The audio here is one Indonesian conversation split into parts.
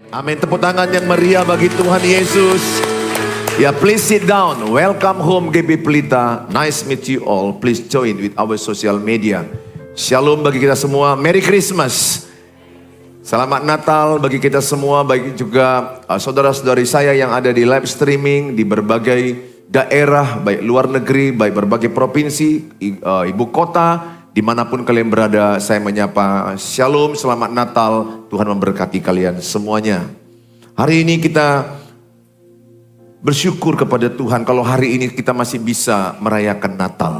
Amin. Tepuk tangan yang meriah bagi Tuhan Yesus. Ya, please sit down. Welcome home GB Pelita. Nice meet you all. Please join with our social media. Shalom bagi kita semua. Merry Christmas. Selamat Natal bagi kita semua. Bagi juga saudara-saudari saya yang ada di live streaming di berbagai daerah, baik luar negeri, baik berbagai provinsi, ibu kota. Dimanapun kalian berada, saya menyapa Shalom, selamat Natal, Tuhan memberkati kalian semuanya. Hari ini kita bersyukur kepada Tuhan kalau hari ini kita masih bisa merayakan Natal.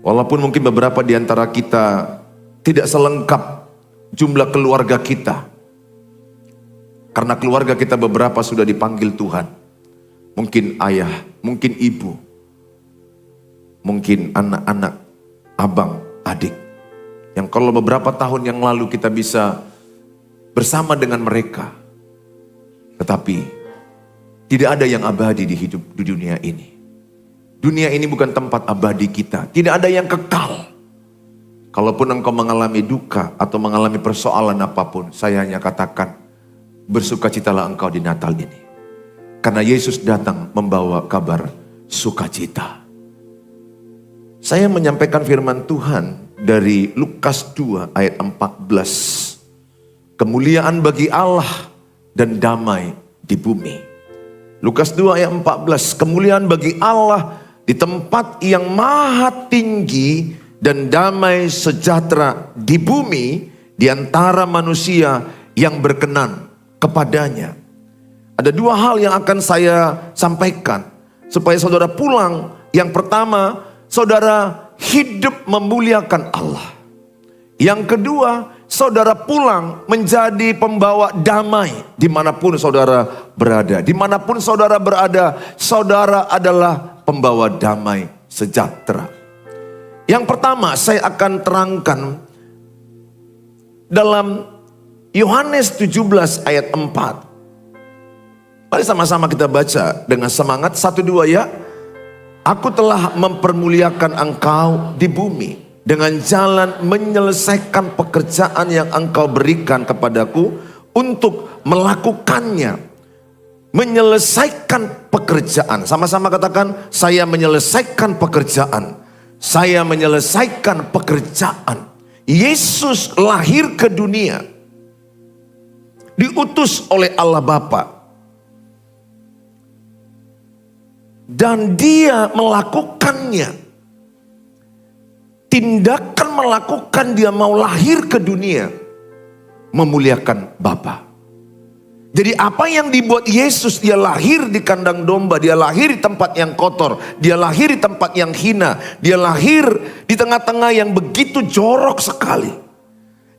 Walaupun mungkin beberapa di antara kita tidak selengkap jumlah keluarga kita. Karena keluarga kita beberapa sudah dipanggil Tuhan. Mungkin ayah, mungkin ibu, mungkin anak-anak, abang, adik. Yang kalau beberapa tahun yang lalu kita bisa bersama dengan mereka. Tetapi tidak ada yang abadi di dunia ini. Dunia ini bukan tempat abadi kita. Tidak ada yang kekal. Kalaupun engkau mengalami duka atau mengalami persoalan apapun, saya hanya katakan bersukacitalah engkau di Natal ini. Karena Yesus datang membawa kabar sukacita. Saya menyampaikan firman Tuhan dari Lukas 2 ayat 14. Kemuliaan bagi Allah dan damai di bumi. Lukas 2 ayat 14. Kemuliaan bagi Allah di tempat yang maha tinggi dan damai sejahtera di bumi di antara manusia yang berkenan kepadanya. Ada dua hal yang akan saya sampaikan supaya saudara pulang. Yang pertama, saudara hidup memuliakan Allah. Yang kedua, saudara pulang menjadi pembawa damai dimanapun saudara berada. Dimanapun saudara berada, saudara adalah pembawa damai sejahtera. Yang pertama saya akan terangkan dalam Yohanes 17 ayat 4. Mari sama-sama kita baca dengan semangat. 1, 2 ya. Aku telah mempermuliakan engkau di bumi dengan jalan menyelesaikan pekerjaan yang engkau berikan kepadaku untuk melakukannya. Menyelesaikan pekerjaan. Sama-sama katakan, saya menyelesaikan pekerjaan. Saya menyelesaikan pekerjaan. Yesus lahir ke dunia. Diutus oleh Allah Bapa. Dan dia melakukannya. Tindakan melakukan dia mau lahir ke dunia. Memuliakan Bapa. Jadi apa yang dibuat Yesus, dia lahir di kandang domba. Dia lahir di tempat yang kotor. Dia lahir di tempat yang hina. Dia lahir di tengah-tengah yang begitu jorok sekali.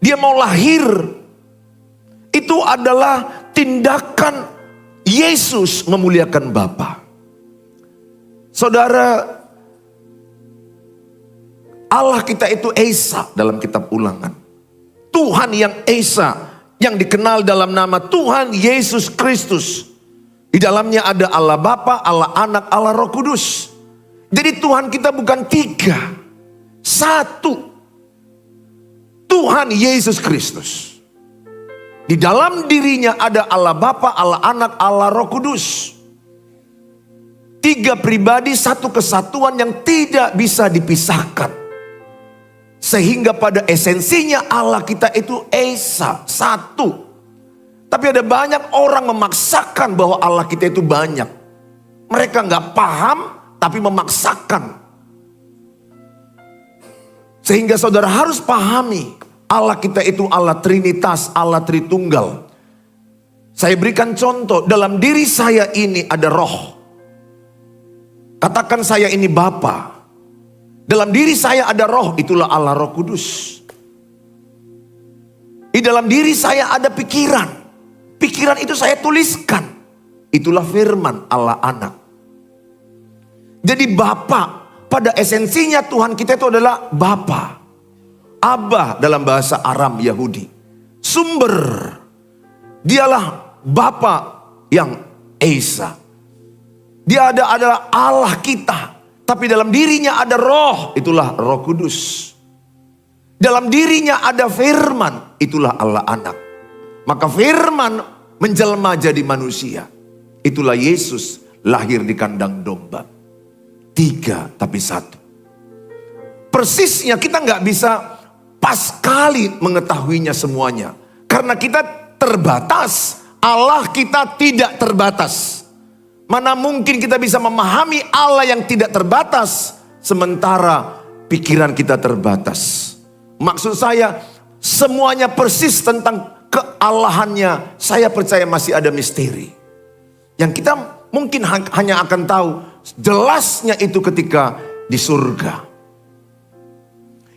Dia mau lahir. Itu adalah tindakan Yesus memuliakan Bapa. Saudara, Allah kita itu Esa dalam kitab Ulangan. Tuhan yang Esa, yang dikenal dalam nama Tuhan Yesus Kristus. Di dalamnya ada Allah Bapa, Allah Anak, Allah Roh Kudus. Jadi Tuhan kita bukan 3, 1. Tuhan Yesus Kristus. Di dalam dirinya ada Allah Bapa, Allah Anak, Allah Roh Kudus. 3 pribadi, 1 kesatuan yang tidak bisa dipisahkan. Sehingga pada esensinya Allah kita itu Esa, 1. Tapi ada banyak orang memaksakan bahwa Allah kita itu banyak. Mereka nggak paham tapi memaksakan. Sehingga saudara harus pahami Allah kita itu Allah Trinitas, Allah Tritunggal. Saya berikan contoh, dalam diri saya ini ada roh. Katakan saya ini Bapa. Dalam diri saya ada roh, itulah Allah Roh Kudus. Di dalam diri saya ada pikiran. Pikiran itu saya tuliskan. Itulah firman Allah Anak. Jadi Bapa, pada esensinya Tuhan kita itu adalah Bapa. Abba dalam bahasa Aram Yahudi. Sumber. Dialah Bapa yang Esa. Dia adalah Allah kita. Tapi dalam dirinya ada roh. Itulah Roh Kudus. Dalam dirinya ada firman. Itulah Allah Anak. Maka firman menjelma jadi manusia. Itulah Yesus lahir di kandang domba. 3 tapi 1. Persisnya kita nggak bisa pas kali mengetahuinya semuanya. Karena kita terbatas, Allah kita tidak terbatas. Mana mungkin kita bisa memahami Allah yang tidak terbatas, sementara pikiran kita terbatas. Maksud saya, semuanya persis tentang kealahannya, saya percaya masih ada misteri. Yang kita mungkin hanya akan tahu jelasnya itu ketika di surga.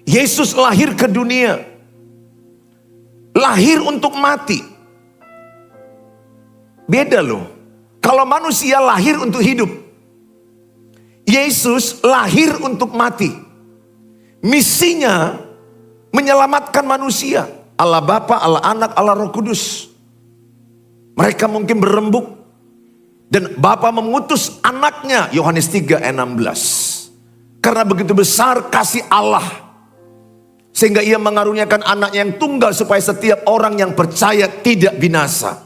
Yesus lahir ke dunia, lahir untuk mati. Beda loh, kalau manusia lahir untuk hidup, Yesus lahir untuk mati. Misinya menyelamatkan manusia. Allah Bapa, Allah Anak, Allah Roh Kudus. Mereka mungkin berembuk. Dan Bapa mengutus anaknya, Yohanes 3:16. Karena begitu besar kasih Allah, sehingga ia mengaruniakan anaknya yang tunggal, supaya setiap orang yang percaya tidak binasa,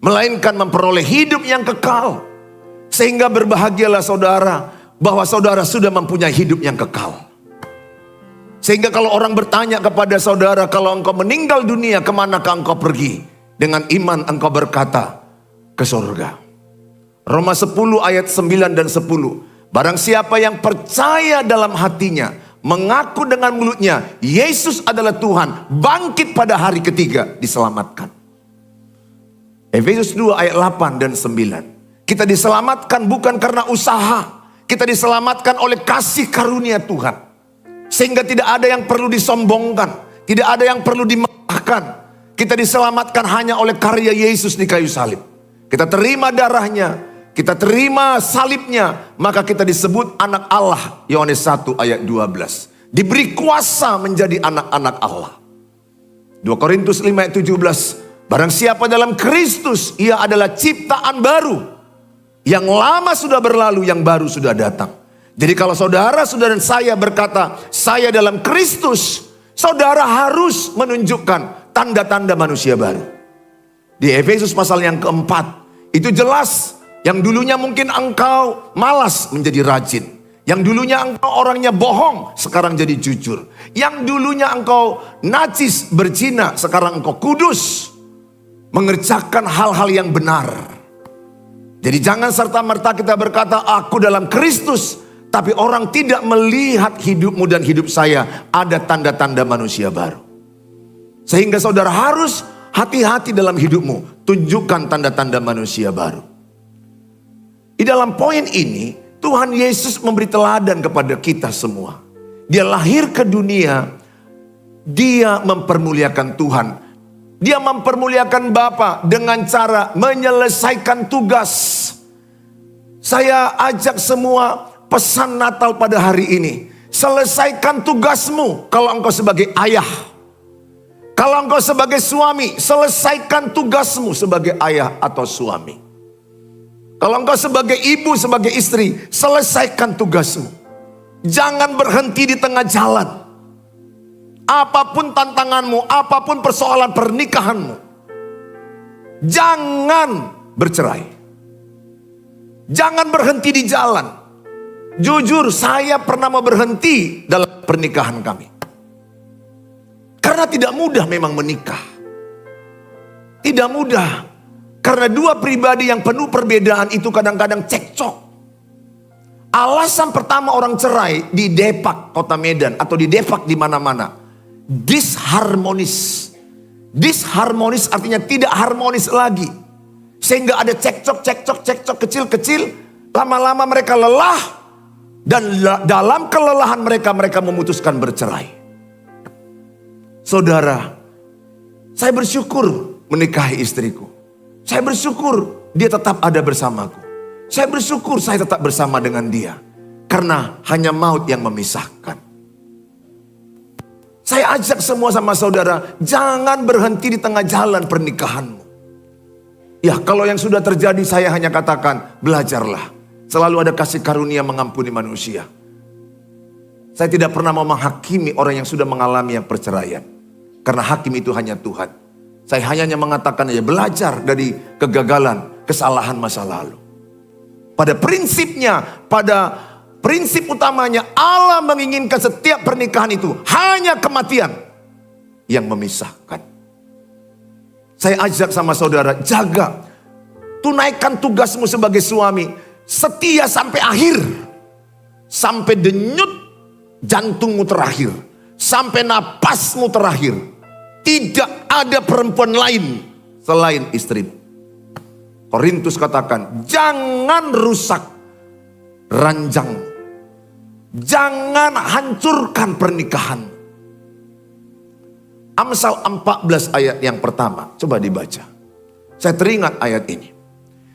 melainkan memperoleh hidup yang kekal. Sehingga berbahagialah saudara, bahwa saudara sudah mempunyai hidup yang kekal. Sehingga kalau orang bertanya kepada saudara, kalau engkau meninggal dunia, kemanakah engkau pergi? Dengan iman engkau berkata, ke surga. Roma 10 ayat 9 dan 10. Barang siapa yang percaya dalam hatinya, mengaku dengan mulutnya, Yesus adalah Tuhan, bangkit pada hari ketiga, diselamatkan. Efesus 2 ayat 8 dan 9. Kita diselamatkan bukan karena usaha. Kita diselamatkan oleh kasih karunia Tuhan. Sehingga tidak ada yang perlu disombongkan. Tidak ada yang perlu dimegahkan. Kita diselamatkan hanya oleh karya Yesus di kayu salib. Kita terima darahnya, kita terima salibnya, maka kita disebut anak Allah. Yohanes 1 ayat 12. Diberi kuasa menjadi anak-anak Allah. 2 Korintus 5 ayat 17. Barang siapa dalam Kristus, ia adalah ciptaan baru. Yang lama sudah berlalu, yang baru sudah datang. Jadi kalau saudara dan saya berkata, saya dalam Kristus, saudara harus menunjukkan tanda-tanda manusia baru. Di Efesus pasal yang keempat, itu jelas. Yang dulunya mungkin engkau malas menjadi rajin. Yang dulunya engkau orangnya bohong, sekarang jadi jujur. Yang dulunya engkau najis, berzina, sekarang engkau kudus, mengerjakan hal-hal yang benar. Jadi jangan serta-merta kita berkata, aku dalam Kristus, tapi orang tidak melihat hidupmu dan hidup saya ada tanda-tanda manusia baru. Sehingga saudara harus hati-hati dalam hidupmu, tunjukkan tanda-tanda manusia baru. Di dalam poin ini, Tuhan Yesus memberi teladan kepada kita semua. Dia lahir ke dunia, dia mempermuliakan Tuhan. Dia mempermuliakan Bapa dengan cara menyelesaikan tugas. Saya ajak semua pesan Natal pada hari ini. Selesaikan tugasmu kalau engkau sebagai ayah. Kalau engkau sebagai suami, selesaikan tugasmu sebagai ayah atau suami. Kalau engkau sebagai ibu, sebagai istri, selesaikan tugasmu. Jangan berhenti di tengah jalan. Apapun tantanganmu, apapun persoalan pernikahanmu, jangan bercerai. Jangan berhenti di jalan. Jujur, saya pernah mau berhenti dalam pernikahan kami. Karena tidak mudah memang menikah. Tidak mudah. Karena dua pribadi yang penuh perbedaan itu kadang-kadang cekcok. Alasan pertama orang cerai di Depak, kota Medan, atau di Depak di mana-mana, disharmonis. Disharmonis artinya tidak harmonis lagi. Sehingga ada cekcok kecil-kecil. Lama-lama mereka lelah. Dan dalam kelelahan mereka memutuskan bercerai. Saudara, saya bersyukur menikahi istriku. Saya bersyukur dia tetap ada bersamaku. Saya bersyukur saya tetap bersama dengan dia. Karena hanya maut yang memisahkan. Saya ajak semua sama saudara, jangan berhenti di tengah jalan pernikahanmu. Ya, kalau yang sudah terjadi saya hanya katakan, belajarlah. Selalu ada kasih karunia mengampuni manusia. Saya tidak pernah mau menghakimi orang yang sudah mengalami yang perceraian. Karena hakim itu hanya Tuhan. Saya hanya mengatakan ya, belajar dari kegagalan, kesalahan masa lalu. Pada prinsipnya, pada prinsip utamanya, Allah menginginkan setiap pernikahan itu hanya kematian yang memisahkan. Saya ajak sama saudara, jaga, tunaikan tugasmu sebagai suami, setia sampai akhir, sampai denyut jantungmu terakhir, sampai napasmu terakhir. Tidak ada perempuan lain selain istrimu. Korintus katakan, jangan rusak ranjang, jangan hancurkan pernikahan. Amsal 14 ayat yang pertama, coba dibaca. Saya teringat ayat ini.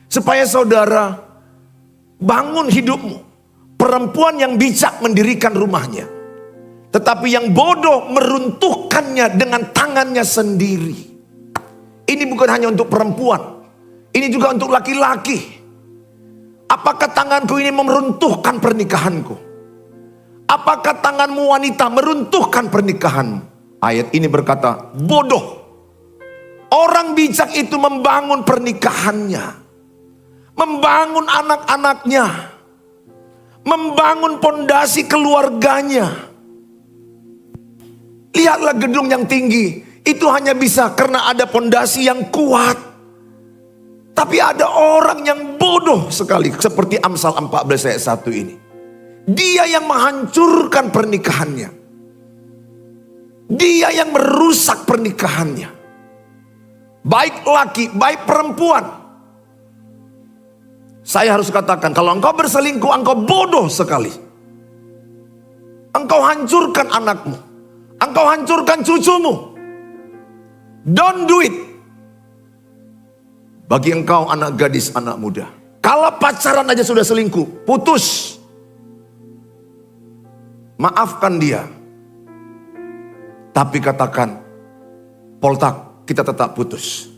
Supaya saudara bangun hidupmu. Perempuan yang bijak mendirikan rumahnya, tetapi yang bodoh meruntuhkannya dengan tangannya sendiri. Ini bukan hanya untuk perempuan, ini juga untuk laki-laki. Apakah tanganku ini meruntuhkan pernikahanku? Apakah tanganmu wanita meruntuhkan pernikahanmu? Ayat ini berkata, bodoh. Orang bijak itu membangun pernikahannya, membangun anak-anaknya, membangun pondasi keluarganya. Lihatlah gedung yang tinggi, itu hanya bisa karena ada pondasi yang kuat. Tapi ada orang yang bodoh sekali, seperti Amsal 14 ayat 1 ini. Dia yang menghancurkan pernikahannya. Dia yang merusak pernikahannya. Baik laki, baik perempuan. Saya harus katakan, kalau engkau berselingkuh, engkau bodoh sekali. Engkau hancurkan anakmu. Engkau hancurkan cucumu. Don't do it. Bagi engkau anak gadis, anak muda, kalau pacaran aja sudah selingkuh, putus. Maafkan dia. Tapi katakan, Poltak, kita tetap putus.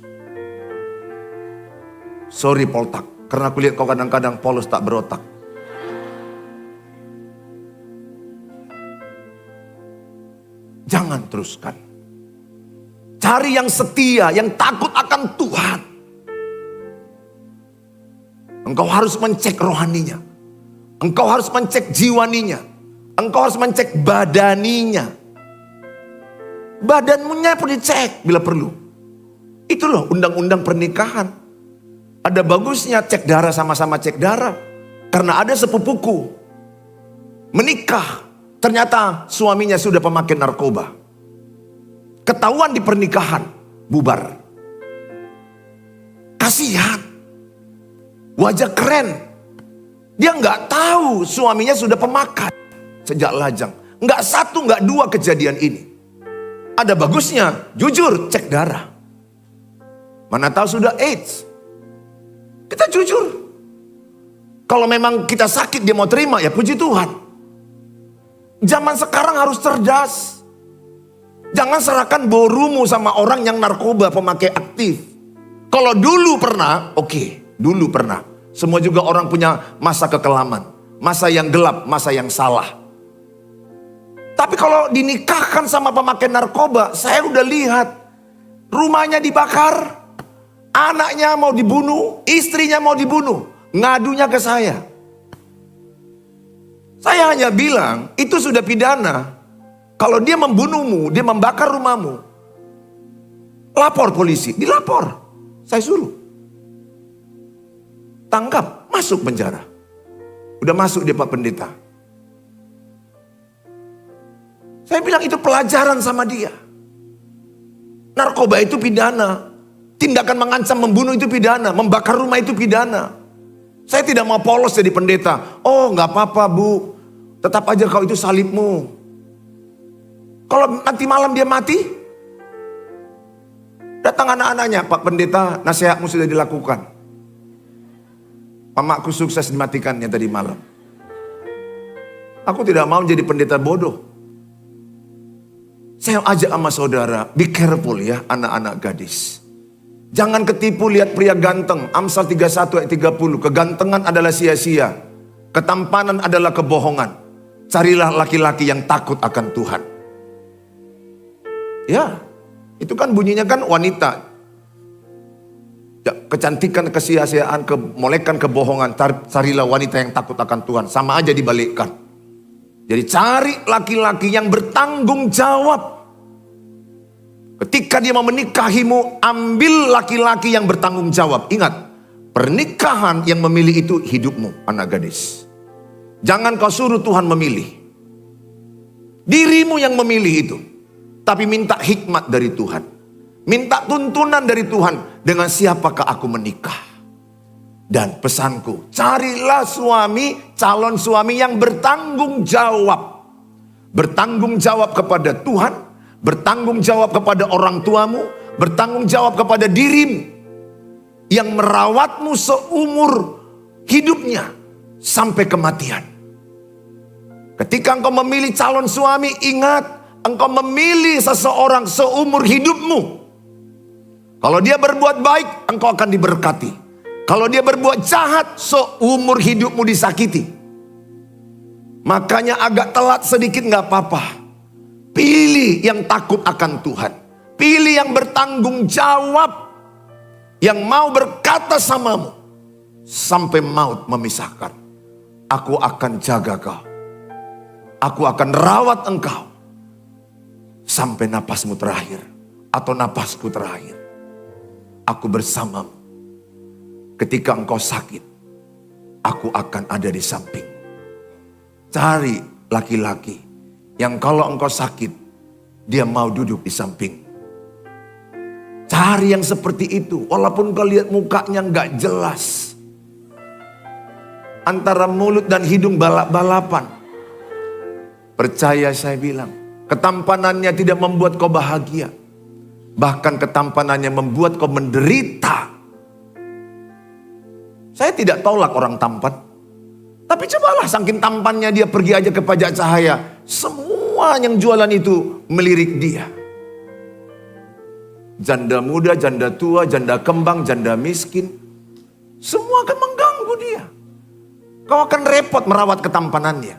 Sorry Poltak, karena aku lihat kau kadang-kadang polos tak berotak. Jangan teruskan. Cari yang setia, yang takut akan Tuhan. Engkau harus mencek rohaninya. Engkau harus mencek jiwaninya. Engkau harus mencek badaninya. Badannya pun dicek bila perlu. Itu loh undang-undang pernikahan. Ada bagusnya cek darah, sama-sama cek darah. Karena ada sepupuku menikah, ternyata suaminya sudah pemakai narkoba. Ketahuan di pernikahan, bubar. Kasihan. Wajah keren. Dia nggak tahu suaminya sudah pemakai sejak lajang. Nggak satu, nggak dua kejadian ini. Ada bagusnya, jujur cek darah. Mana tahu sudah AIDS. Kita jujur. Kalau memang kita sakit dia mau terima, ya puji Tuhan. Zaman sekarang harus cerdas. Jangan serahkan borumu sama orang yang narkoba, pemakai aktif. Kalau dulu pernah, oke, dulu pernah. Semua juga orang punya masa kekelaman, masa yang gelap, masa yang salah. Tapi kalau dinikahkan sama pemakai narkoba, saya udah lihat rumahnya dibakar, anaknya mau dibunuh, istrinya mau dibunuh, ngadunya ke saya. Saya hanya bilang, itu sudah pidana. Kalau dia membunuhmu, dia membakar rumahmu, lapor polisi, dilapor. Saya suruh. Tangkap, masuk penjara. Udah masuk dia Pak Pendeta. Saya bilang itu pelajaran sama dia. Narkoba itu pidana. Tindakan mengancam membunuh itu pidana. Membakar rumah itu pidana. Saya tidak mau polos jadi pendeta. Oh gak apa-apa Bu, tetap aja kau itu salibmu. Kalau nanti malam dia mati, datang anak-anaknya, Pak Pendeta, nasihatmu sudah dilakukan. Mamaku sukses dimatikannya tadi malam. Aku tidak mau jadi pendeta bodoh. Saya ajak sama saudara, be careful ya anak-anak gadis. Jangan ketipu lihat pria ganteng. Amsal 31 ayat 30, kegantengan adalah sia-sia. Ketampanan adalah kebohongan. Carilah laki-laki yang takut akan Tuhan. Ya, Itu kan bunyinya kan wanita. Kecantikan, kesia-siaan, kemolekan, kebohongan. Carilah wanita yang takut akan Tuhan. Sama aja dibalikkan. Jadi cari laki-laki yang bertanggung jawab. Ketika dia mau menikahimu, ambil laki-laki yang bertanggung jawab. Ingat, pernikahan yang memilih itu hidupmu, anak gadis. Jangan kau suruh Tuhan memilih. Dirimu yang memilih itu. Tapi minta hikmat dari Tuhan. Minta tuntunan dari Tuhan. Dengan siapakah aku menikah? Dan pesanku, carilah suami, calon suami yang bertanggung jawab. Bertanggung jawab kepada Tuhan. Bertanggung jawab kepada orang tuamu. Bertanggung jawab kepada dirimu. Yang merawatmu seumur hidupnya. Sampai kematian. Ketika engkau memilih calon suami, ingat, engkau memilih seseorang seumur hidupmu. Kalau dia berbuat baik, engkau akan diberkati. Kalau dia berbuat jahat, seumur hidupmu disakiti. Makanya agak telat sedikit gak apa-apa. Pilih yang takut akan Tuhan. Pilih yang bertanggung jawab. Yang mau berkata samamu. Sampai maut memisahkan. Aku akan jaga kau. Aku akan rawat engkau. Sampai napasmu terakhir. Atau napasku terakhir. Aku bersamamu. Ketika engkau sakit, aku akan ada di samping. Cari laki-laki yang kalau engkau sakit, dia mau duduk di samping. Cari yang seperti itu, walaupun kau lihat mukanya nggak jelas. Antara mulut dan hidung balap-balapan. Percaya saya bilang, ketampanannya tidak membuat kau bahagia. Bahkan ketampanannya membuat kau menderita. Saya tidak tolak orang tampan. Tapi cobalah saking tampannya dia pergi aja ke Pajak Cahaya. Semua yang jualan itu melirik dia. Janda muda, janda tua, janda kembang, janda miskin. Semua akan mengganggu dia. Kau akan repot merawat ketampanannya.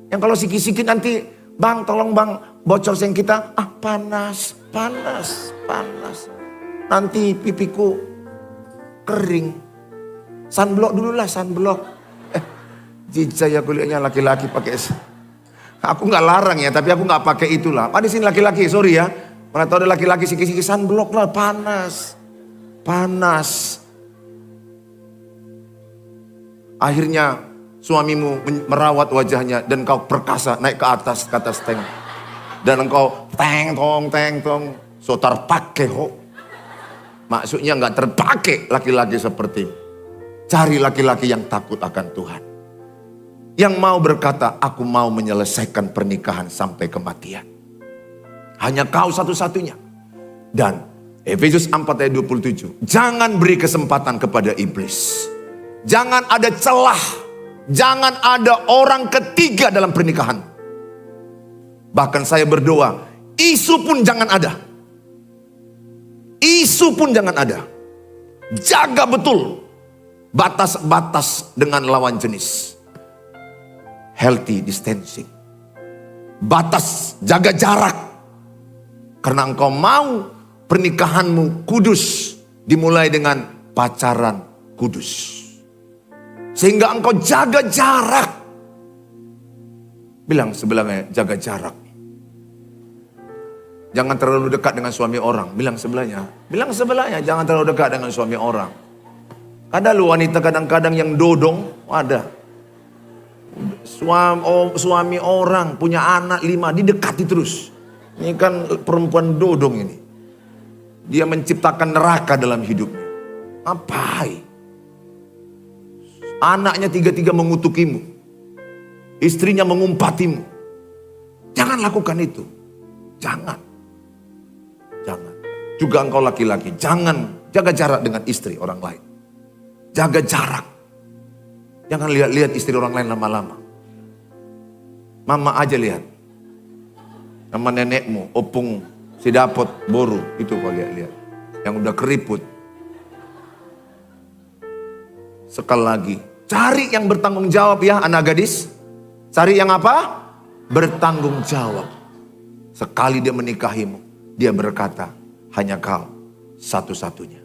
Yang kalau sikit-sikit nanti, bang tolong bang bocor seng kita. Ah panas, panas, panas. Nanti pipiku kering. Sunblock dulu lah, sunblock. Jijaya kulitnya laki-laki pakai. Aku nggak larang ya, tapi aku nggak pakai itulah. Di sini laki-laki, sorry ya. Mana tahu ada laki-laki sikit-sikit sunblock lah, panas, panas. Akhirnya suamimu merawat wajahnya dan kau perkasa naik ke atas tank. Dan engkau teng tong, so terpakai ho. Maksudnya nggak terpakai laki-laki seperti itu. Cari laki-laki yang takut akan Tuhan. Yang mau berkata, aku mau menyelesaikan pernikahan sampai kematian. Hanya kau satu-satunya. Dan Efesus 4 ayat 27. Jangan beri kesempatan kepada iblis. Jangan ada celah. Jangan ada orang ketiga dalam pernikahan. Bahkan saya berdoa, isu pun jangan ada. Isu pun jangan ada. Jaga betul batas-batas dengan lawan jenis. Healthy distancing. Batas, jaga jarak. Karena engkau mau pernikahanmu kudus. Dimulai dengan pacaran kudus. Sehingga engkau jaga jarak. Bilang sebelahnya, jaga jarak. Jangan terlalu dekat dengan suami orang. Bilang sebelahnya, jangan terlalu dekat dengan suami orang. Ada lu wanita kadang-kadang yang dodong, ada. Suami orang punya anak 5, didekati terus. Ini kan perempuan dodong ini. Dia menciptakan neraka dalam hidupnya. Ngapain? Anaknya 3 mengutukimu. Istrinya mengumpatimu. Jangan lakukan itu. Jangan. Juga engkau laki-laki, jangan jaga jarak dengan istri orang lain. Jaga jarak. Jangan lihat-lihat istri orang lain lama-lama. Mama aja lihat. Sama nenekmu, opung, si dapot, boru. Itu kau lihat-lihat. Yang udah keriput. Sekali lagi. Cari yang bertanggung jawab ya anak gadis. Cari yang apa? Bertanggung jawab. Sekali dia menikahimu. Dia berkata, hanya kau satu-satunya.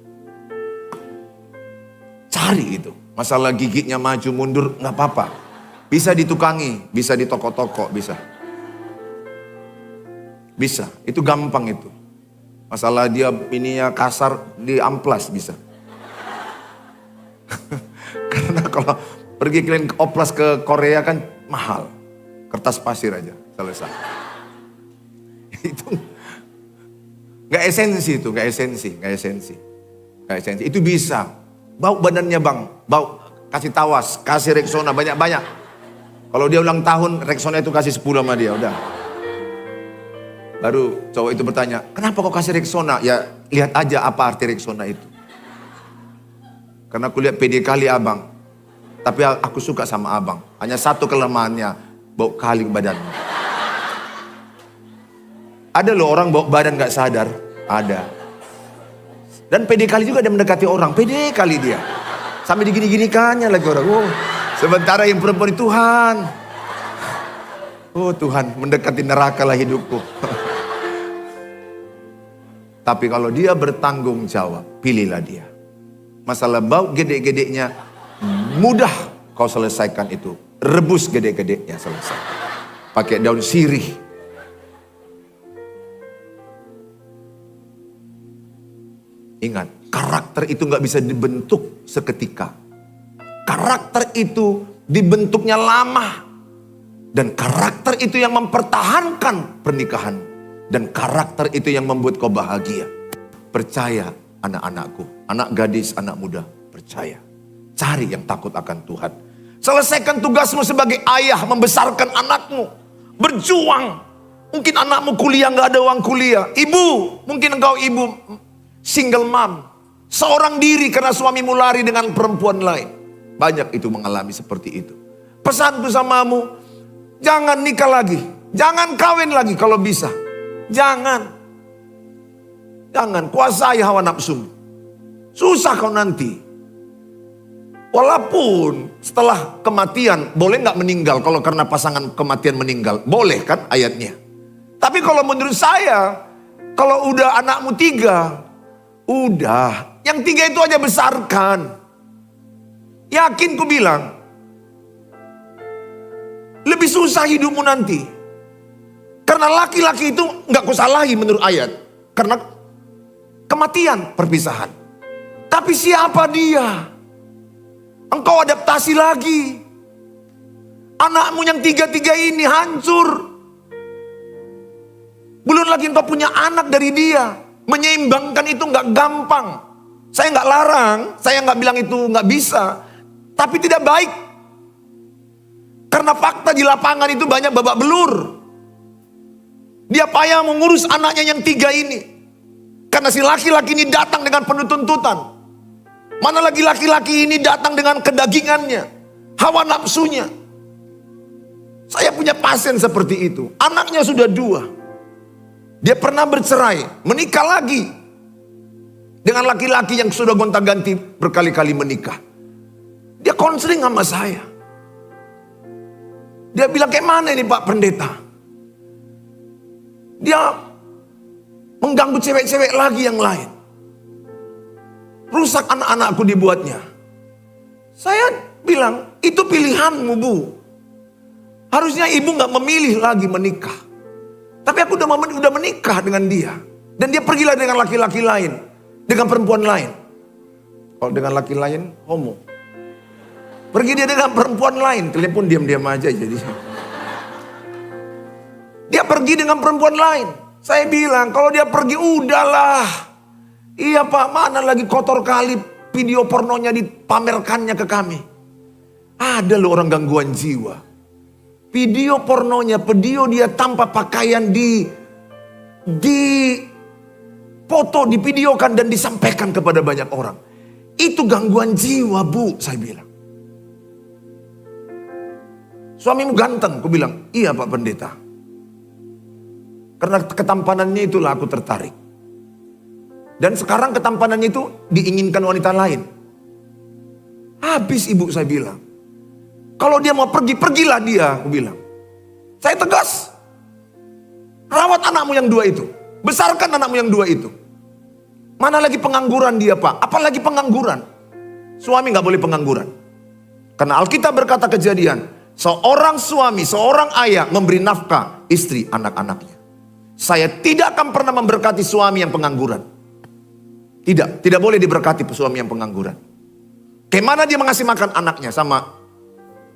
Cari itu. Masalah giginya maju mundur, nggak apa-apa. Bisa ditukangi, bisa di toko-toko, bisa. Bisa, itu gampang itu. Masalah dia ininya kasar, di amplas bisa. Karena kalau pergi kalian ke oplas ke Korea kan mahal. Kertas pasir aja, selesai. Itu nggak esensi itu, nggak esensi. Itu bisa. Bau badannya bang, bau kasih tawas, kasih Rexona banyak-banyak. Kalau dia ulang tahun, Rexona itu kasih 10 sama dia, udah. Baru cowok itu bertanya, kenapa kau kasih Rexona? Ya lihat aja apa arti Rexona itu. Karena aku lihat pede kali abang. Tapi aku suka sama abang. Hanya satu kelemahannya, bau kali badannya. Ada loh orang bawa badan gak sadar, ada. Dan pede kali juga dia mendekati orang, pede kali dia. Sampai digini-ginikannya lagi orang. Oh, sementara yang perempuan itu Tuhan. Oh Tuhan, mendekati neraka lah hidupku. Tapi kalau dia bertanggung jawab, pilihlah dia. Masalah bau gede-gedenya, mudah kau selesaikan itu. Rebus gede-gedenya, selesai. Pakai daun sirih. Ingat, karakter itu gak bisa dibentuk seketika. Karakter itu dibentuknya lama. Dan karakter itu yang mempertahankan pernikahan. Dan karakter itu yang membuat kau bahagia. Percaya anak-anakku, anak gadis, anak muda, percaya. Cari yang takut akan Tuhan. Selesaikan tugasmu sebagai ayah, membesarkan anakmu. Berjuang. Mungkin anakmu kuliah gak ada uang kuliah. Ibu, mungkin engkau ibu single mom, seorang diri karena suamimu lari dengan perempuan lain. Banyak itu mengalami seperti itu. Pesanku samamu, jangan nikah lagi, jangan kawin lagi kalau bisa. Jangan kuasai hawa nafsu. Susah kau nanti. Walaupun setelah kematian, boleh gak meninggal kalau karena pasangan kematian meninggal? Boleh kan ayatnya. Tapi kalau menurut saya, kalau udah anakmu 3, udah, yang 3 itu aja besarkan. Yakin ku bilang, lebih susah hidupmu nanti. Karena laki-laki itu gak kusalahi menurut ayat. Karena kematian, perpisahan. Tapi siapa dia? Engkau adaptasi lagi. Anakmu yang 3 ini hancur. Belum lagi engkau punya anak dari dia. Menyeimbangkan itu gak gampang. Saya gak larang, saya gak bilang itu gak bisa. Tapi tidak baik. Karena fakta di lapangan itu banyak babak belur. Dia payah mengurus anaknya yang 3 ini. Karena si laki-laki ini datang dengan penuh tuntutan. Mana lagi laki-laki ini datang dengan kedagingannya, hawa nafsunya. Saya punya pasien seperti itu. Anaknya sudah 2. Dia pernah bercerai, menikah lagi. Dengan laki-laki yang sudah gonta-ganti berkali-kali menikah. Dia konseling sama saya. Dia bilang, kayak mana ini Pak Pendeta? Dia mengganggu cewek-cewek lagi yang lain. Rusak anak-anakku dibuatnya. Saya bilang, itu pilihanmu Bu. Harusnya ibu gak memilih lagi menikah. Tapi aku udah menikah dengan dia. Dan dia pergilah dengan laki-laki lain. Dengan perempuan lain. Kalau dengan laki lain, homo. Pergi dia dengan perempuan lain. Kalian pun diam-diam aja jadi. Dia pergi dengan perempuan lain. Saya bilang, kalau dia pergi udahlah. Iya Pak, mana lagi kotor kali video pornonya dipamerkannya ke kami. Ada loh orang gangguan jiwa. Video pornonya, video dia tanpa pakaian di foto, divideokan dan disampaikan kepada banyak orang. Itu gangguan jiwa Bu, saya bilang. Suamimu ganteng, aku bilang, iya Pak Pendeta. Karena ketampanannya itulah aku tertarik. Dan sekarang ketampanannya itu diinginkan wanita lain. Habis ibu, saya bilang. Kalau dia mau pergi, pergilah dia, aku bilang. Saya tegas. Rawat anakmu yang 2 itu. Besarkan anakmu yang 2 itu. Mana lagi pengangguran dia, Pak? Apalagi pengangguran? Suami gak boleh pengangguran. Karena Alkitab berkata Kejadian, seorang suami, seorang ayah memberi nafkah istri anak-anaknya. Saya tidak akan pernah memberkati suami yang pengangguran. Tidak boleh diberkati suami yang pengangguran. Bagaimana dia mengasih makan anaknya sama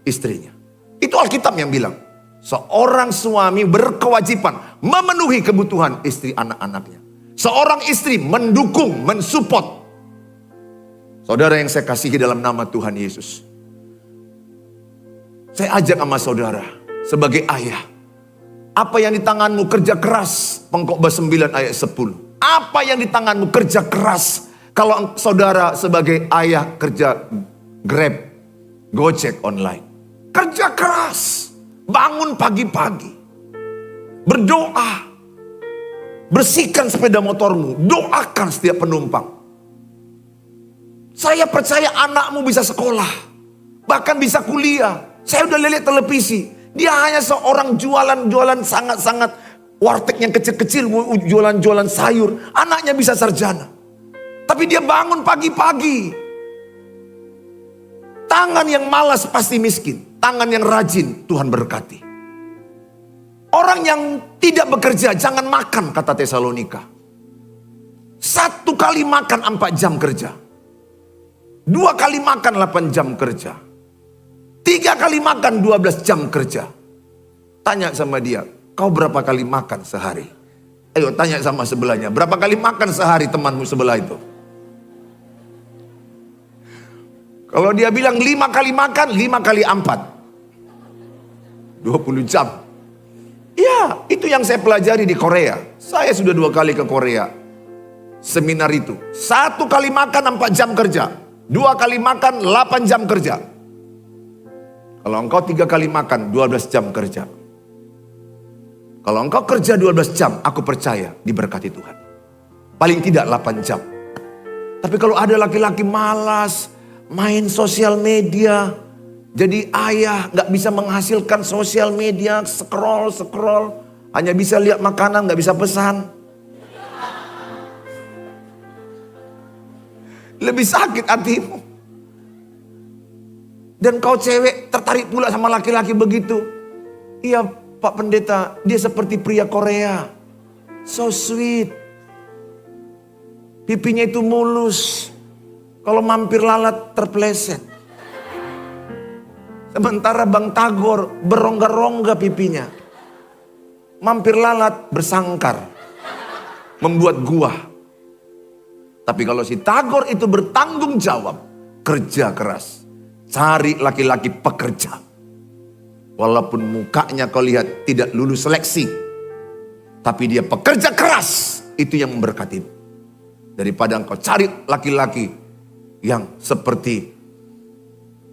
istrinya? Itu Alkitab yang bilang. Seorang suami berkewajiban memenuhi kebutuhan istri anak-anaknya. Seorang istri mendukung, mensupport. Saudara yang saya kasihi dalam nama Tuhan Yesus. Saya ajak sama saudara sebagai ayah. Apa yang di tanganmu kerja keras. Pengkhotbah 9 ayat 10. Apa yang di tanganmu kerja keras. Kalau saudara sebagai ayah kerja Grab, Gojek online. Kerja keras. Bangun pagi-pagi. Berdoa. Bersihkan sepeda motormu. Doakan setiap penumpang. Saya percaya anakmu bisa sekolah. Bahkan bisa kuliah. Saya udah lihat televisi. Dia hanya seorang jualan sangat-sangat warteg yang kecil-kecil. Jualan sayur. Anaknya bisa sarjana. Tapi dia bangun pagi-pagi. Tangan yang malas pasti miskin. Tangan yang rajin Tuhan berkati. Orang yang tidak bekerja jangan makan, kata Tesalonika. 1 kali makan 4 jam kerja. 2 kali makan 8 jam kerja. 3 kali makan 12 jam kerja. Tanya sama dia, kau berapa kali makan sehari? Ayo tanya sama sebelahnya, berapa kali makan sehari temanmu sebelah itu? Kalau dia bilang 5 kali makan, 5 kali 4. 20 jam. Ya, itu yang saya pelajari di Korea. Saya sudah 2 kali ke Korea. Seminar itu. 1 kali makan 4 jam kerja. 2 kali makan 8 jam kerja. Kalau engkau 3 kali makan 12 jam kerja. Kalau engkau kerja 12 jam, aku percaya diberkati Tuhan. Paling tidak 8 jam. Tapi kalau ada laki-laki malas, main sosial media, jadi ayah gak bisa menghasilkan sosial media, scroll, hanya bisa lihat makanan, gak bisa pesan. Lebih sakit hatimu. Dan kau cewek tertarik pula sama laki-laki begitu. Iya Pak Pendeta, dia seperti pria Korea. So sweet. Pipinya itu mulus. Kalau mampir lalat terpleset. Sementara Bang Tagor berongga-rongga pipinya. Mampir lalat bersangkar. Membuat gua. Tapi kalau si Tagor itu bertanggung jawab. Kerja keras. Cari laki-laki pekerja. Walaupun mukanya kau lihat tidak lulus seleksi. Tapi dia pekerja keras. Itu yang memberkati. Daripada engkau cari laki-laki yang seperti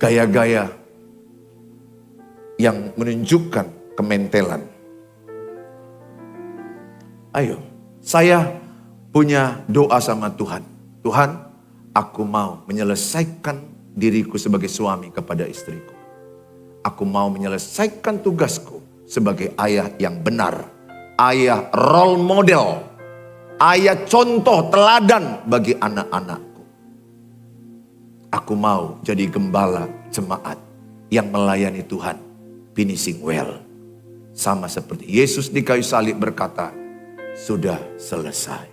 gaya-gaya yang menunjukkan kementelan. Ayo, saya punya doa sama Tuhan. Tuhan, aku mau menyelesaikan diriku sebagai suami kepada istriku. Aku mau menyelesaikan tugasku sebagai ayah yang benar. Ayah role model. Ayah contoh teladan bagi anak-anakku. Aku mau jadi gembala jemaat yang melayani Tuhan. Finishing well. Sama seperti Yesus di kayu salib berkata, sudah selesai.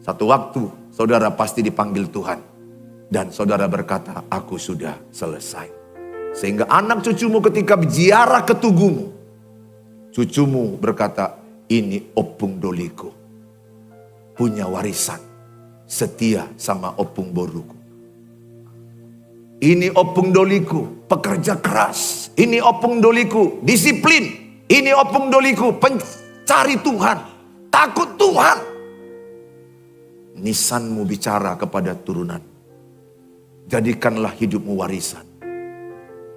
Satu waktu saudara pasti dipanggil Tuhan. Dan saudara berkata, aku sudah selesai. Sehingga anak cucumu ketika berziarah ke tugumu. Cucumu berkata, ini opung doliku. Punya warisan. Setia sama opung boruku. Ini opung doliku, pekerja keras. Ini opung doliku, disiplin. Ini opung doliku, pencari Tuhan. Takut Tuhan. Nisanmu bicara kepada turunan. Jadikanlah hidupmu warisan.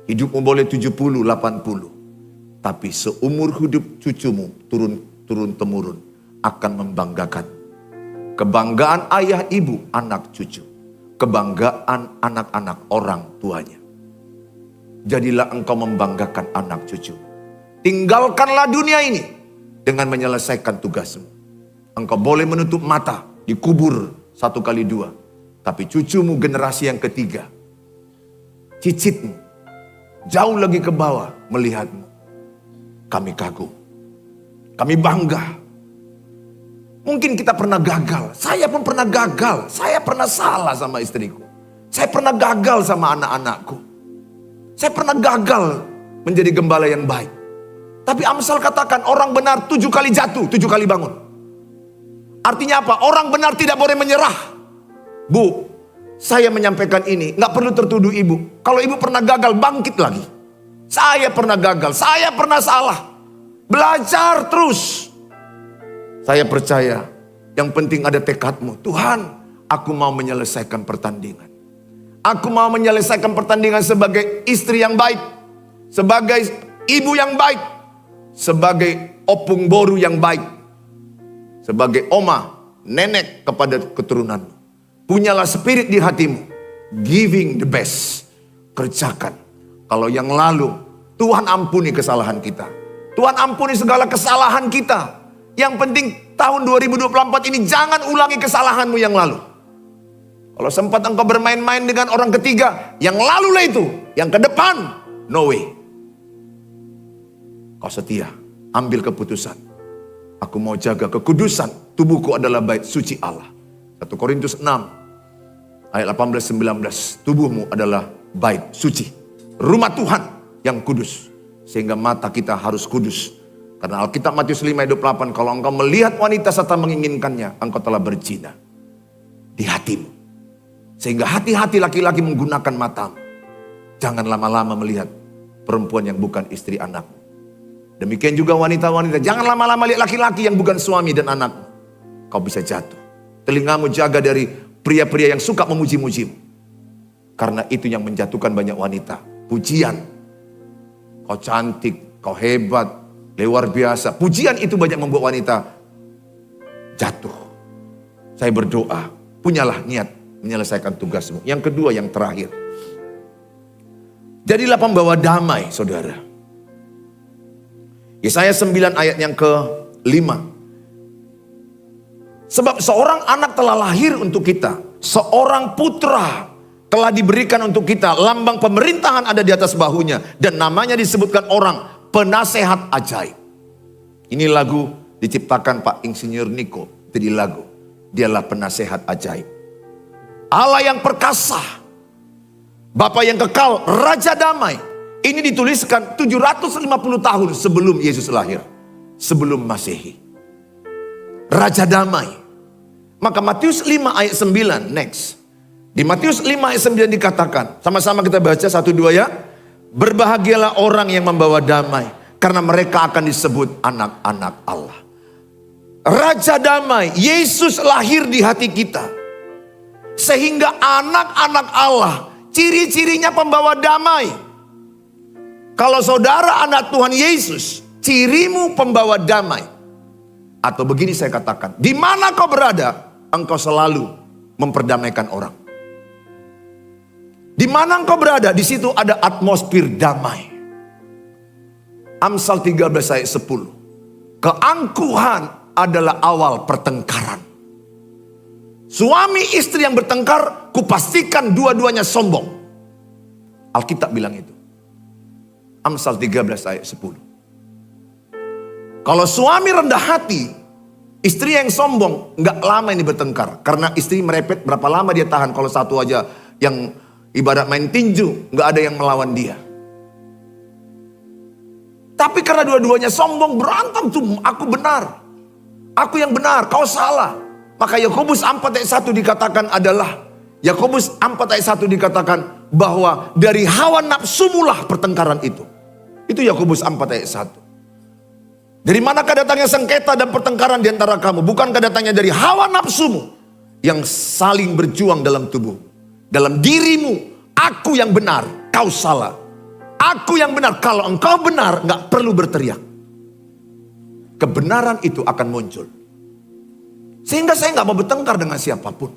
Hidupmu boleh 70, 80. Tapi seumur hidup cucumu turun-temurun akan membanggakan. Kebanggaan ayah ibu anak cucu. Kebanggaan anak-anak orang tuanya. Jadilah engkau membanggakan anak cucu. Tinggalkanlah dunia ini dengan menyelesaikan tugasmu. engkau boleh menutup mata, dikubur 1 kali 2. Tapi cucumu generasi yang ketiga, cicitmu, jauh lagi ke bawah melihatmu. Kami kagum, kami bangga. Mungkin kita pernah gagal, saya pun pernah gagal. Saya pernah salah sama istriku. Saya pernah gagal sama anak-anakku. Saya pernah gagal menjadi gembala yang baik. Tapi Amsal katakan orang benar 7 kali jatuh, 7 kali bangun. Artinya apa? Orang benar tidak boleh menyerah. Bu, saya menyampaikan ini, gak perlu tertuduh ibu. Kalau ibu pernah gagal, bangkit lagi. Saya pernah gagal, saya pernah salah. Belajar terus. Saya percaya, yang penting ada tekadmu. Tuhan, aku mau menyelesaikan pertandingan. Aku mau menyelesaikan pertandingan sebagai istri yang baik, sebagai ibu yang baik, sebagai opung boru yang baik, sebagai oma, nenek kepada keturunanmu. Punyalah spirit di hatimu, giving the best. Kerjakan. Kalau yang lalu, Tuhan ampuni kesalahan kita. Tuhan ampuni segala kesalahan kita. Yang penting tahun 2024 ini jangan ulangi kesalahanmu yang lalu. Kalau sempat engkau bermain-main dengan orang ketiga, yang lalulah itu, yang ke depan, no way. Kau setia, ambil keputusan. Aku mau jaga kekudusan, tubuhku adalah bait suci Allah. 1 Korintus 6, ayat 18-19, tubuhmu adalah bait suci. Rumah Tuhan yang kudus. Sehingga mata kita harus kudus. Karena Alkitab Matius 5 ayat 28, kalau engkau melihat wanita serta menginginkannya, engkau telah berzina di hatimu. Sehingga hati-hati laki-laki menggunakan matamu. Jangan lama-lama melihat perempuan yang bukan istri anakmu. Demikian juga wanita-wanita, jangan lama-lama lihat laki-laki yang bukan suami dan anakmu. Kau bisa jatuh. Telingamu jaga dari pria-pria yang suka memuji-mujimu. Karena itu yang menjatuhkan banyak wanita. Pujian. Kau cantik, kau hebat, luar biasa. Pujian itu banyak membuat wanita jatuh. Saya berdoa, punyalah niat menyelesaikan tugasmu. Yang kedua, yang terakhir. Jadilah pembawa damai, saudara. Yesaya 9 ayat yang ke-5. Sebab seorang anak telah lahir untuk kita. Seorang putra telah diberikan untuk kita. Lambang pemerintahan ada di atas bahunya. Dan namanya disebutkan orang penasehat ajaib. Ini lagu diciptakan Pak Insinyur Niko. Jadi lagu. Dialah penasehat ajaib. Allah yang perkasa, Bapa yang kekal, Raja damai. Ini dituliskan 750 tahun sebelum Yesus lahir, sebelum Masehi. Raja damai. Maka Matius 5 ayat 9, next. Di Matius 5 ayat 9 dikatakan, sama-sama kita baca 1, 2 ya. Berbahagialah orang yang membawa damai, karena mereka akan disebut anak-anak Allah. Raja damai, Yesus lahir di hati kita. Sehingga anak-anak Allah, ciri-cirinya pembawa damai. Kalau saudara anak Tuhan Yesus, cirimu pembawa damai. Atau begini saya katakan, di mana kau berada, engkau selalu memperdamaikan orang. Di mana engkau berada, di situ ada atmosfer damai. Amsal 13 ayat 10. Keangkuhan adalah awal pertengkaran. Suami istri yang bertengkar, kupastikan dua-duanya sombong. Alkitab bilang itu. Amsal 13 ayat 10. Kalau suami rendah hati, istri yang sombong, nggak lama ini bertengkar. Karena istri merepet, berapa lama dia tahan. Kalau satu aja yang ibarat main tinju, nggak ada yang melawan dia. Tapi karena dua-duanya sombong, berantem tuh. Aku benar, aku yang benar, kau salah. Maka Yakobus 4 ayat 1 dikatakan adalah, Yakobus 4 ayat 1 dikatakan bahwa dari hawa nafsumulah pertengkaran itu. Itu Yakobus 4 ayat 1. Dari manakah datangnya sengketa dan pertengkaran di antara kamu? Bukankah datangnya dari hawa nafsumu yang saling berjuang dalam tubuh, dalam dirimu? Aku yang benar, kau salah. Aku yang benar, kalau engkau benar gak perlu berteriak. Kebenaran itu akan muncul. Sehingga saya gak mau bertengkar dengan siapapun.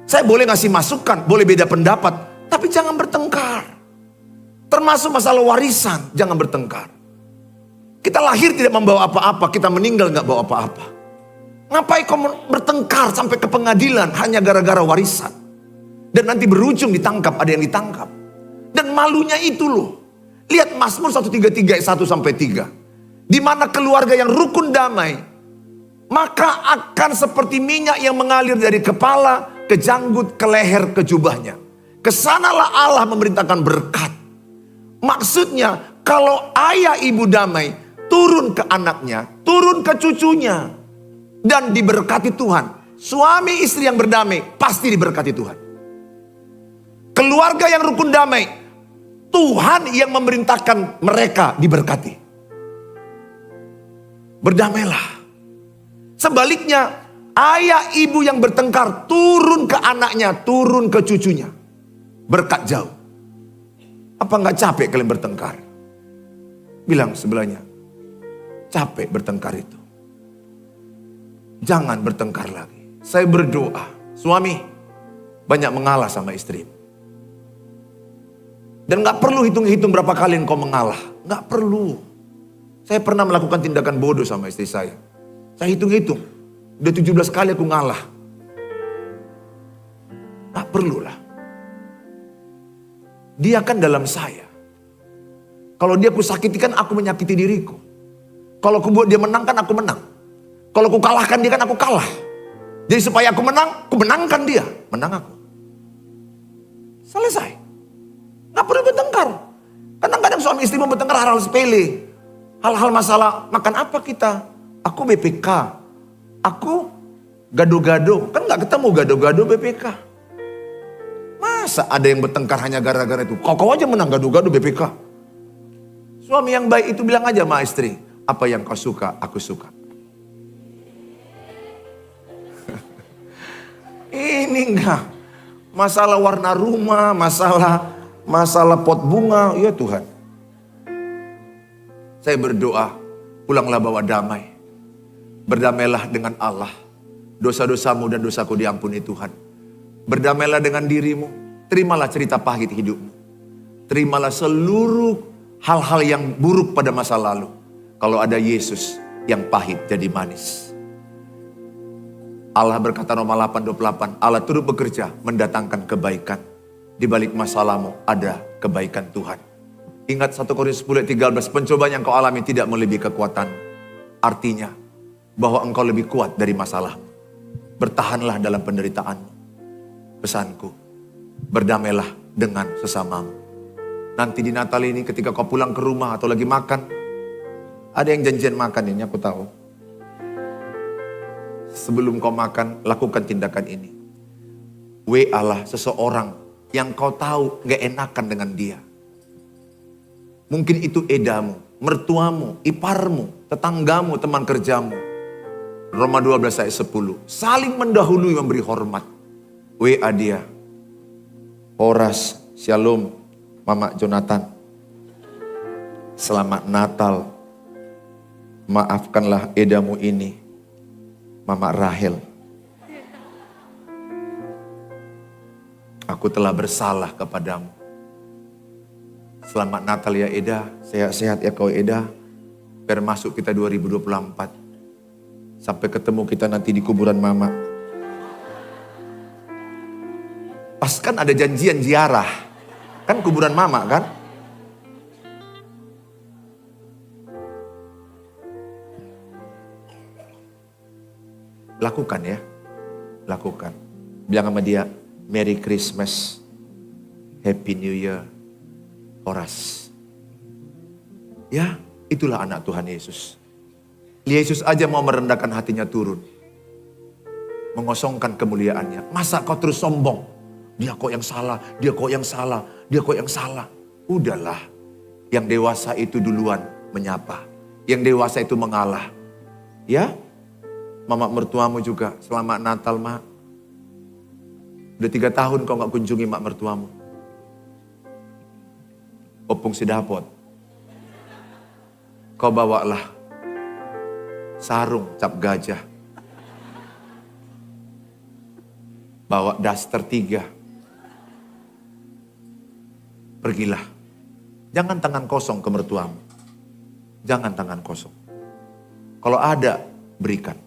Saya boleh ngasih masukan, boleh beda pendapat, tapi jangan bertengkar. Termasuk masalah warisan, jangan bertengkar. Kita lahir tidak membawa apa-apa, kita meninggal gak bawa apa-apa. Ngapain kau bertengkar sampai ke pengadilan hanya gara-gara warisan? Dan nanti berujung ditangkap, ada yang ditangkap. Dan malunya itu loh. Lihat Mazmur 133 ayat 1 sampai 3. Di mana keluarga yang rukun damai, maka akan seperti minyak yang mengalir dari kepala ke janggut, ke leher, ke jubahnya. Kesanalah Allah memerintahkan berkat. Maksudnya kalau ayah ibu damai, turun ke anaknya, turun ke cucunya. Dan diberkati Tuhan. Suami istri yang berdamai pasti diberkati Tuhan. Keluarga yang rukun damai, Tuhan yang memerintahkan mereka diberkati. Berdamailah. Sebaliknya, ayah ibu yang bertengkar turun ke anaknya, turun ke cucunya. Berkat jauh. Apa nggak capek kalian bertengkar? Bilang sebelahnya, capek bertengkar itu. Jangan bertengkar lagi. Saya berdoa, suami banyak mengalah sama istri. Dan gak perlu hitung-hitung berapa kali engkau mengalah. Gak perlu. Saya pernah melakukan tindakan bodoh sama istri saya. Saya hitung-hitung. Udah 17 kali aku ngalah. Gak perlulah. Dia kan dalam saya. Kalau dia kusakiti kan aku menyakiti diriku. Kalau aku buat dia menang kan aku menang. Kalau aku kalahkan dia kan aku kalah. Jadi supaya aku menang, aku menangkan dia. Menang aku. Selesai. Gak perlu bertengkar. Kadang-kadang suami istri mau bertengkar hal-hal sepele. Hal-hal masalah, makan apa kita? Aku BPK. Aku gado-gado. Kan gak ketemu gado-gado BPK. Masa ada yang bertengkar hanya gara-gara itu? Kau aja menang gado-gado BPK. Suami yang baik itu bilang aja sama istri. Apa yang kau suka, aku suka. Ini enggak. Masalah warna rumah, masalah pot bunga. Ya Tuhan. Saya berdoa, pulanglah bawa damai. Berdamailah dengan Allah. Dosa-dosamu dan dosaku diampuni Tuhan. Berdamailah dengan dirimu. Terimalah cerita pahit hidupmu. Terimalah seluruh hal-hal yang buruk pada masa lalu. Kalau ada Yesus yang pahit jadi manis. Allah berkata Roma 8:28, Allah turut bekerja mendatangkan kebaikan. Di balik masalahmu ada kebaikan Tuhan. Ingat 1 Korintus 10:13, pencobaan yang kau alami tidak melebihi kekuatan. Artinya bahwa engkau lebih kuat dari masalahmu. Bertahanlah dalam penderitaanmu. Pesanku, berdamailah dengan sesamamu. Nanti di Natal ini ketika kau pulang ke rumah atau lagi makan, ada yang janjian makan ini, aku tahu. Sebelum kau makan, lakukan tindakan ini. WA-lah seseorang yang kau tahu gak enakan dengan dia. Mungkin itu edamu, mertuamu, iparmu, tetanggamu, teman kerjamu. Roma 12 ayat 10. Saling mendahului memberi hormat. WA dia. Horas, Shalom, Mama Jonathan. Selamat Natal. Maafkanlah edamu ini. Mama Rahel, aku telah bersalah kepadamu. Selamat Natal ya Eda, sehat-sehat ya kau Eda. Biar masuk kita 2024. Sampai ketemu kita nanti di kuburan Mama. Pas kan ada janjian ziarah. Kan kuburan Mama kan? Lakukan ya, lakukan. Bilang sama dia, Merry Christmas, Happy New Year, Horas. Ya, itulah anak Tuhan Yesus. Yesus aja mau merendahkan hatinya turun. Mengosongkan kemuliaannya. Masa kau terus sombong? Dia kok yang salah, dia kok yang salah, dia kok yang salah. Udahlah, yang dewasa itu duluan menyapa. Yang dewasa itu mengalah. Ya, Mama mertuamu juga, selamat Natal Mak. Udah 3 tahun kau gak kunjungi mak mertuamu. Opung si dapot. Kau bawalah sarung cap gajah. Bawa daster 3. Pergilah. Jangan tangan kosong ke mertuamu. Jangan tangan kosong. Kalau ada, berikan.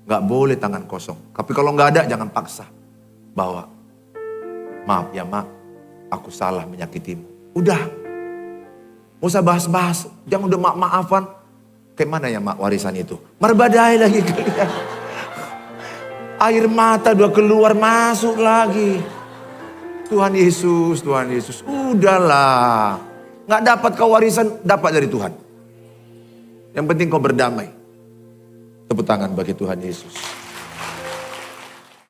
Gak boleh tangan kosong. Tapi kalau gak ada jangan paksa. Bawa. Maaf ya mak, aku salah menyakitimu. Udah. Gak usah bahas-bahas. Jangan udah maaf-maafan. Kayak mana ya mak warisan itu? Merbadai lagi kalian. Air mata udah keluar masuk lagi. Tuhan Yesus, Tuhan Yesus. Udahlah. Gak dapat kau warisan, dapat dari Tuhan. Yang penting kau berdamai. Tepuk tangan bagi Tuhan Yesus.